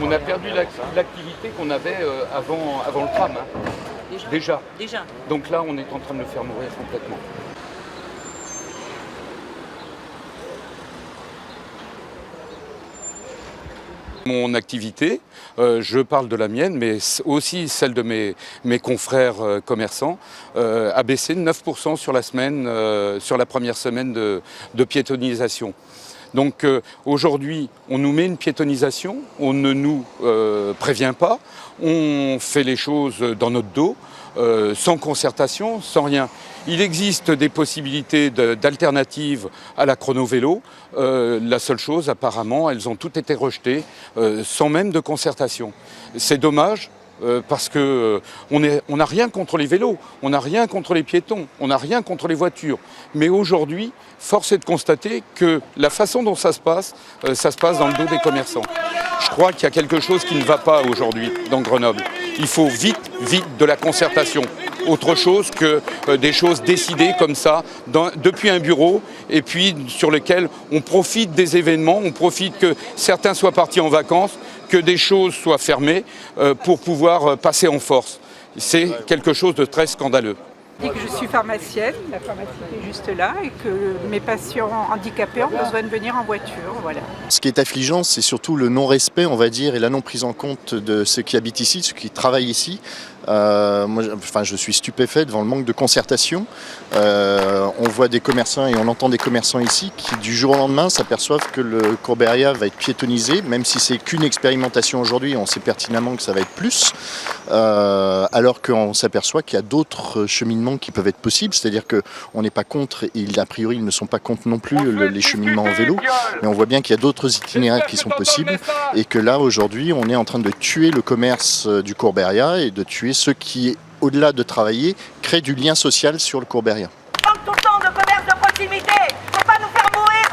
On a perdu l'activité qu'on avait avant le tram. Hein. Déjà. Donc là, on est en train de le faire mourir complètement. Mon activité, je parle de la mienne, mais aussi celle de mes confrères commerçants, a baissé de 9% sur sur la première semaine de piétonisation. Donc aujourd'hui, on nous met une piétonisation, on ne nous prévient pas, on fait les choses dans notre dos, sans concertation, sans rien. Il existe des possibilités d'alternatives à la chrono-vélo. La seule chose, apparemment, elles ont toutes été rejetées, sans même de concertation. C'est dommage. Parce qu'on n'a rien contre les vélos, on n'a rien contre les piétons, on n'a rien contre les voitures. Mais aujourd'hui, force est de constater que la façon dont ça se passe dans le dos des commerçants. Je crois qu'il y a quelque chose qui ne va pas aujourd'hui dans Grenoble. Il faut vite de la concertation. Autre chose que des choses décidées comme ça depuis un bureau et puis sur lesquelles on profite des événements, on profite que certains soient partis en vacances, que des choses soient fermées pour pouvoir passer en force. C'est quelque chose de très scandaleux. Je dis que je suis pharmacienne, la pharmacie est juste là et que mes patients handicapés ont besoin de venir en voiture. Voilà. Ce qui est affligeant, c'est surtout le non-respect, on va dire, et la non prise en compte de ceux qui habitent ici, ceux qui travaillent ici. Je suis stupéfait devant le manque de concertation. On voit des commerçants et on entend des commerçants ici qui, du jour au lendemain, s'aperçoivent que le Courberia va être piétonnisé, même si c'est qu'une expérimentation aujourd'hui, on sait pertinemment que ça va être plus, alors qu'on s'aperçoit qu'il y a d'autres cheminements qui peuvent être possibles, c'est-à-dire qu'on n'est pas contre, et a priori ils ne sont pas contre non plus les cheminements en vélo, mais on voit bien qu'il y a d'autres itinéraires qui sont possibles, et que là aujourd'hui on est en train de tuer le commerce du Courberia et de tuer ceux qui, au-delà de travailler, créent du lien social sur le Courberia. On manque tout le temps de commerce de proximité, faut pas nous faire mourir.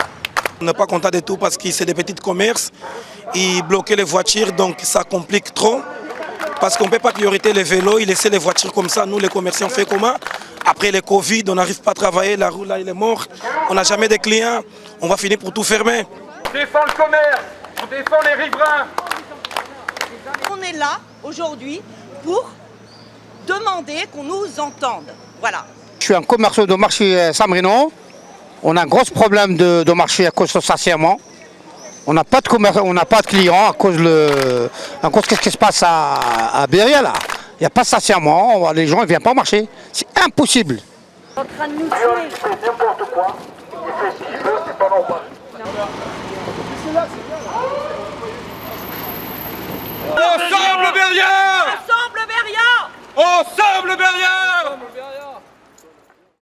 On n'est pas content de tout parce que c'est des petits commerces, ils bloquaient les voitures donc ça complique trop. Parce qu'on ne peut pas prioriter les vélos, ils laissaient les voitures comme ça, nous les commerçants on fait comment? Après les Covid, on n'arrive pas à travailler, la rue là il est mort, on n'a jamais de clients, on va finir pour tout fermer. On défend le commerce, on défend les riverains. On est là aujourd'hui pour demander qu'on nous entende. Voilà. Je suis un commerçant de marché Saint-Bruno. On a un gros problème de marché à cause de stationnement. On n'a pas de commerce, on n'a pas de clients à cause de ce qui se passe à Béria là. Il n'y a pas de stationnement, les gens ne viennent pas marcher. C'est impossible. En train de nous tuer. N'importe quoi. Il fait ce qu'il veut, c'est pas normal. Ensemble Berrien! Ensemble, Berrien! Ensemble Berrien!